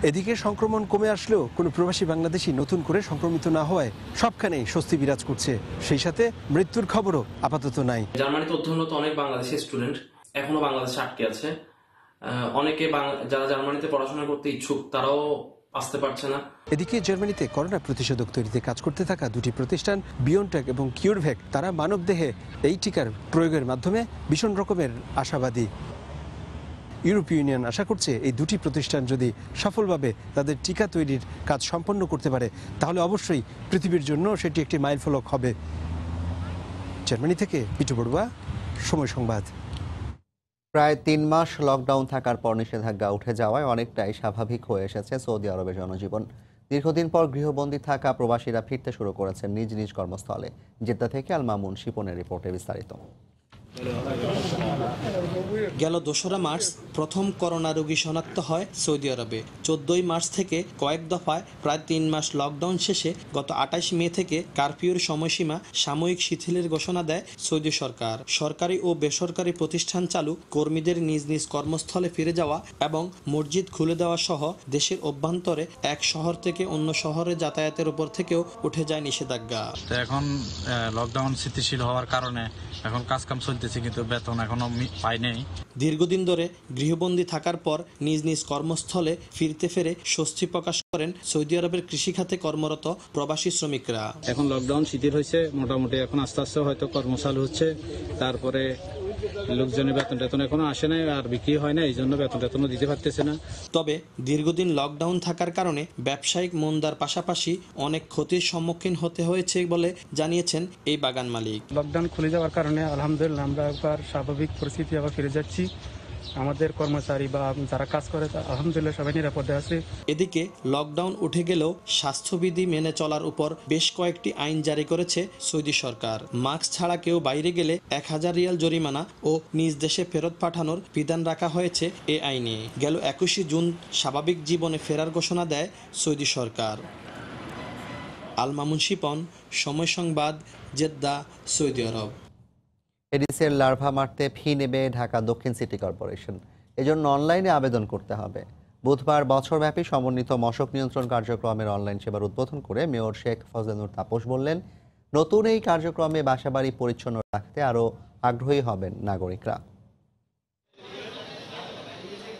Speaker 11: এদিকে সংক্রমণ কমে আসলেও কোনো প্রবাসী বাংলাদেশি নতুন করে সংক্রমিত না হওয়ায় সবখানেই স্বস্তি বিরাজ করছে। সেই সাথে মৃত্যুর খবরও আপাতত নাই।
Speaker 20: জার্মানিতে অধ্যয়নরত অনেক বাংলাদেশি স্টুডেন্ট এখনো বাংলাদেশে আটকে আছে। অনেকে যারা জার্মানিতে পড়াশোনা করতে ইচ্ছুক তারাও আসতে পারছে না।
Speaker 11: এদিকে জার্মানিতে করোনা প্রতিষেধক তৈরিতে কাজ করতে থাকা দুটি প্রতিষ্ঠান বিয়নটেক এবং কিউরভ্যাক, তারা মানবদেহে এই টিকার প্রয়োগের মাধ্যমে ভীষণ রকমের আশাবাদী। ইউরোপীয় ইউনিয়ন আশা করছে এই দুটি প্রতিষ্ঠান যদি সফলভাবে তাদের টিকা তৈরির কাজ সম্পন্ন করতে পারে তাহলে অবশ্যই পৃথিবীর জন্য সেটি একটি মাইলফলক হবে। জার্মানি থেকে বিটু বড়ুয়া, সময় সংবাদ।
Speaker 1: প্রায় 3 মাস লকডাউন থাকার পর নিষেধাজ্ঞা উঠে যাওয়ায় অনেকটাই স্বাভাবিক হয়ে এসেছে সৌদি আরবের জনজীবন। দীর্ঘদিন পর গৃহবন্দী থাকা প্রবাসীরা ফিরতে শুরু করেছেন নিজ নিজ কর্মস্থলে। জেদ্দা থেকে আল মামুন শিপনের রিপোর্টে বিস্তারিত।
Speaker 21: গেল 2রা মার্চ প্রথম করোনা রোগী শনাক্ত হয় সৌদি আরবে। 14 মার্চ থেকে কয়েক দফায় প্রায় 3 মাস লকডাউন শেষে গত 28 মে থেকে কারফিউর সময়সীমা সাময়িক শিথিলের ঘোষণা দেয় সৌদি সরকার। সরকারি ও বেসরকারি প্রতিষ্ঠান চালু, কর্মীদের নিজ নিজ কর্মস্থলে ফিরে যাওয়া এবং মসজিদ খুলে দেওয়া সহ দেশের অভ্যন্তরে এক শহর থেকে অন্য শহরে যাতায়াতের উপর থেকেও উঠে যায় নিষেধাজ্ঞা।
Speaker 22: এখন লকডাউন স্থিতিশীল হওয়ার কারণে এখন কাজকাম চলতেছে, কিন্তু বেতন এখনো পাই নাই।
Speaker 21: দীর্ঘদিন ধরে গৃহবন্দী থাকার পর নিজ নিজ কর্মস্থলে ফিরতে ফেরে স্বস্তি প্রকাশ করেন সৌদি আরবের কৃষিখাতে কর্মরত প্রবাসী শ্রমিকরা।
Speaker 22: এখন লকডাউন শিথিল হয়েছে, মোটামুটি এখন আস্তে আস্তে হয়তো কর্ম চালু হচ্ছে। তারপরে লোকজনের বেতন টেতন এখনো আসে নাই, আর বিক্রি হয় না, এই জন্য বেতন টেতনও দিতে পারতেছে না।
Speaker 21: তবে দীর্ঘদিন লকডাউন থাকার কারণে ব্যবসায়িক মন্দার পাশাপাশি অনেক ক্ষতির সম্মুখীন হতে হয়েছে বলে জানিয়েছেন এই বাগান মালিক।
Speaker 23: লকডাউন খুলে যাওয়ার কারণে আলহামদুলিল্লাহ আমরা একবার স্বাভাবিক পরিস্থিতি আবার ফিরে যাচ্ছি। আমাদের কর্মচারী বা যারা কাজ করে আলহামদুলিল্লাহ সবাই নিরাপদে আছে।
Speaker 21: এদিকে লকডাউন উঠে গেলেও স্বাস্থ্যবিধি মেনে চলার উপর বেশ কয়েকটি আইন জারি করেছে সৌদি সরকার। মাস্ক ছাড়া কেউ বাইরে গেলে 1000 রিয়াল জরিমানা ও নিজ দেশে ফেরত পাঠানোর বিধান রাখা হয়েছে এ আইনে। গেল 21 জুন স্বাভাবিক জীবনে ফেরার ঘোষণা দেয় সৌদি সরকার। আল মামুন শিপন, সময় সংবাদ, জেদ্দা, সৌদি আরব।
Speaker 1: এডিসের লার্ভা মারতে ফি নেবে ঢাকা দক্ষিণ সিটি কর্পোরেশন। এজন্য অনলাইনে আবেদন করতে হবে। বুধবার বছরব্যাপী সমন্বিত মশক নিয়ন্ত্রণ কার্যক্রমের অনলাইন সেবার উদ্বোধন করে মেয়র শেখ ফজলেনুর তাপস বললেন, নতুন এই কার্যক্রমে বাসাবাড়ি পরিচ্ছন্ন রাখতে আরও আগ্রহী হবেন নাগরিকরা।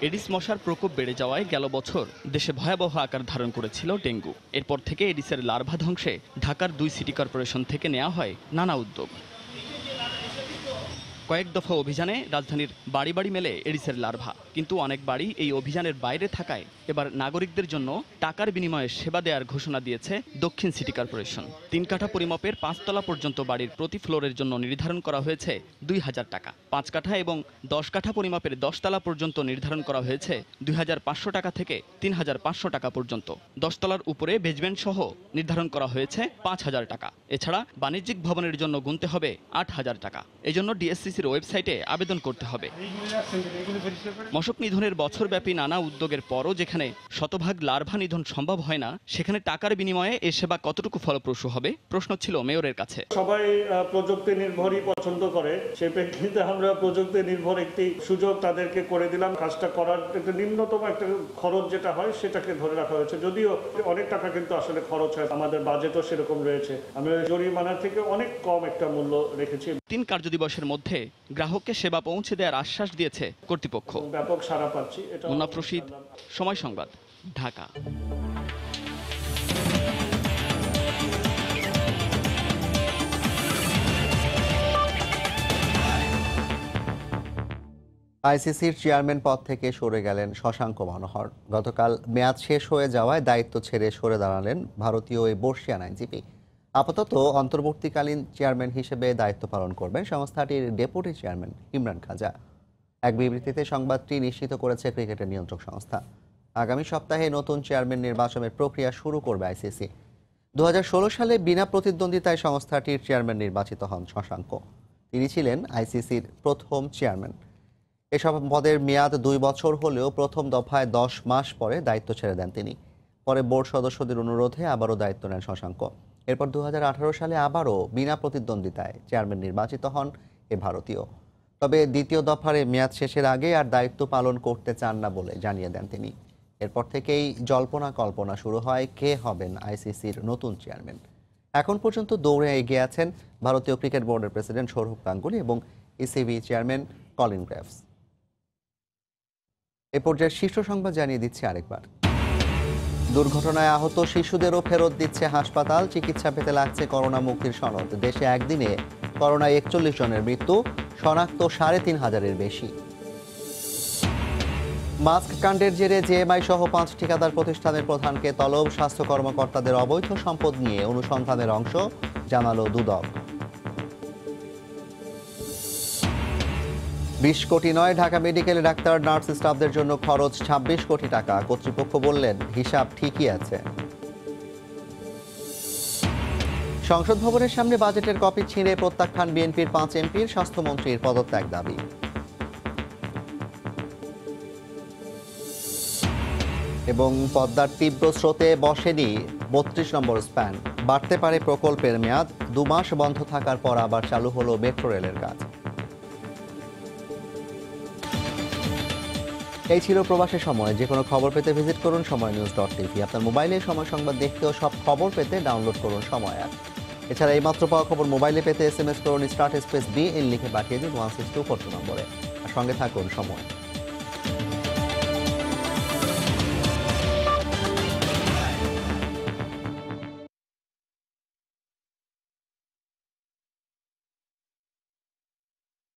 Speaker 24: এডিস মশার প্রকোপ বেড়ে যাওয়ায় গেল বছর দেশে ভয়াবহ আকার ধারণ করেছিল ডেঙ্গু। এরপর থেকে এডিসের লার্ভা ধ্বংসে ঢাকার 2 সিটি কর্পোরেশন থেকে নেওয়া হয় নানা উদ্যোগ। কয়েক দফা অভিযানে রাজধানীর বাড়ি বাড়ি মেলে এডিসের লার্ভা, কিন্তু অনেক বাড়ি এই অভিযানের বাইরে থাকায় এবার নাগরিকদের জন্য টাকার বিনিময়ে সেবা দেওয়ার ঘোষণা দিয়েছে দক্ষিণ সিটি কর্পোরেশন। 3 কাঠা পরিমাপের 5 তলা পর্যন্ত বাড়ির প্রতি ফ্লোরের জন্য নির্ধারণ করা হয়েছে 2000 টাকা। 5 কাঠা এবং 10 কাঠা পরিমাপের 10 তলা পর্যন্ত নির্ধারণ করা হয়েছে 2500 টাকা থেকে 3500 টাকা পর্যন্ত। 10 তলার উপরে বেজমেন্ট সহ নির্ধারণ করা হয়েছে 5000 টাকা। এছাড়া বাণিজ্যিক ভবনের জন্য গুনতে হবে 8000 টাকা। এজন্য ডিএসসিসি আইসিসির ওয়েবসাইটে আবেদন করতে হবে। মশক নিধনের বছরব্যাপী নানা উদ্যোগের পরও যেখানে শতভাগ লার্ভা নিধন সম্ভব হয় না, সেখানে টাকার বিনিময়ে এ সেবা কতটুকু ফলপ্রসূ হবে প্রশ্ন ছিল মেয়রের কাছে।
Speaker 3: সবাই প্রযুক্তি নির্ভরই পছন্দ করে, সেই প্রেক্ষিতে আমরা প্রযুক্তি নির্ভর একটি সুযোগ তাদেরকে করে দিলাম। কাজটা করার একটা নিম্নতম একটা খরচ যেটা হয় সেটাকে ধরে রাখা হয়েছে, যদিও অনেক টাকা কিন্তু আসলে খরচ হয়, আমাদের বাজেটও সেরকম রয়েছে। আমরা জরিমানা থেকে অনেক কম একটা মূল্য রেখেছি।
Speaker 24: 3 কার্যদিবসের মধ্যে গ্রাহককে সেবা পৌঁছে দেওয়ার আশ্বাস দিয়েছে কর্তৃপক্ষ।
Speaker 3: ব্যাপক সাড়া পাচ্ছি।
Speaker 24: মুন্নাফ রশিদ, সময় সংবাদ, ঢাকা।
Speaker 1: আইসিসির চেয়ারম্যান পদ থেকে সরে গেলেন শশাঙ্ক মনোহর। গতকাল মেয়াদ শেষ হয়ে যাওয়ায় দায়িত্ব ছেড়ে সরে দাঁড়ালেন ভারতীয় এই বর্ষিয়ান আইনজীবী। আপাতত অন্তর্বর্তীকালীন চেয়ারম্যান হিসেবে দায়িত্ব পালন করবেন সংস্থাটির ডেপুটি চেয়ারম্যান ইমরান খাজা। এক বিবৃতিতে সংবাদটি নিশ্চিত করেছে ক্রিকেটের নিয়ন্ত্রক সংস্থা। আগামী সপ্তাহে নতুন চেয়ারম্যান নির্বাচনের প্রক্রিয়া শুরু করবে আইসিসি। 2016 সালে বিনা প্রতিদ্বন্দ্বিতায় সংস্থাটির চেয়ারম্যান নির্বাচিত হন শশাঙ্ক। তিনি ছিলেন আইসিসির প্রথম চেয়ারম্যান। এসব পদের মেয়াদ 2 বছর হলেও প্রথম দফায় 10 মাস পরে দায়িত্ব ছেড়ে দেন তিনি। পরে বোর্ড সদস্যদের অনুরোধে আবারও দায়িত্ব নেন শশাঙ্ক। এরপর 2018 সালে আবারও বিনা প্রতিদ্বন্দ্বিতায় চেয়ারম্যান নির্বাচিত হন এ ভারতীয়। তবে দ্বিতীয় দফারে মেয়াদ শেষের আগে আর দায়িত্ব পালন করতে চান না বলে জানিয়ে দেন তিনি। এরপর থেকেই জল্পনা কল্পনা শুরু হয় কে হবেন আইসিসির নতুন চেয়ারম্যান। এখন পর্যন্ত দৌড়ে এগিয়ে আছেন ভারতীয় ক্রিকেট বোর্ডের প্রেসিডেন্ট সৌরভ গাঙ্গুলি এবং ইসিবি চেয়ারম্যান কলিন গ্রেভস। এ পর্যায়ে শীর্ষ সংবাদ জানিয়ে দিচ্ছি আরেকবার। দুর্ঘটনায় আহত শিশুদেরও ফেরত দিচ্ছে হাসপাতাল। চিকিৎসা পেতে লাগছে করোনা মুক্তির সনদ। দেশে একদিনে করোনায় 41 জনের মৃত্যু, শনাক্ত 3500-এর বেশি। মাস্ক কাণ্ডের জেরে জেএমআই সহ 5 ঠিকাদার প্রতিষ্ঠানের প্রধানকে তলব। স্বাস্থ্য কর্মকর্তাদের অবৈধ সম্পদ নিয়ে অনুসন্ধানের অংশ, জানালো দুদক। 20 কোটি নয়, ঢাকা মেডিকেলে ডাক্তার নার্স স্টাফদের জন্য খরচ 26 কোটি টাকা। কর্তৃপক্ষ বললেন হিসাব ঠিকই আছে। সংসদ ভবনের সামনে বাজেটের কপি ছিঁড়ে প্রত্যাখ্যান বিএনপির 5 এমপির। স্বাস্থ্যমন্ত্রীর পদত্যাগ দাবি। এবং পদ্মার তীব্র স্রোতে বসেনি 32 নম্বর স্প্যান। বাড়তে পারে প্রকল্পের মেয়াদ। 2 মাস বন্ধ থাকার পর আবার চালু হলো মেট্রো রেলের কাজ। এই ছিল প্রবাসের সময়। যে কোনো খবর পেতে ভিজিট করুন সময়নিউজ.tv। আপনার মোবাইলে সময় সংবাদ দেখতে ও সব খবর পেতে ডাউনলোড করুন সময় অ্যাপ। এছাড়া এইমাত্র পাওয়া খবর মোবাইলে পেতে SMS করুন *B লিখে পাঠিয়ে দিন 16242 নম্বরে। আর সঙ্গে থাকুন সময়।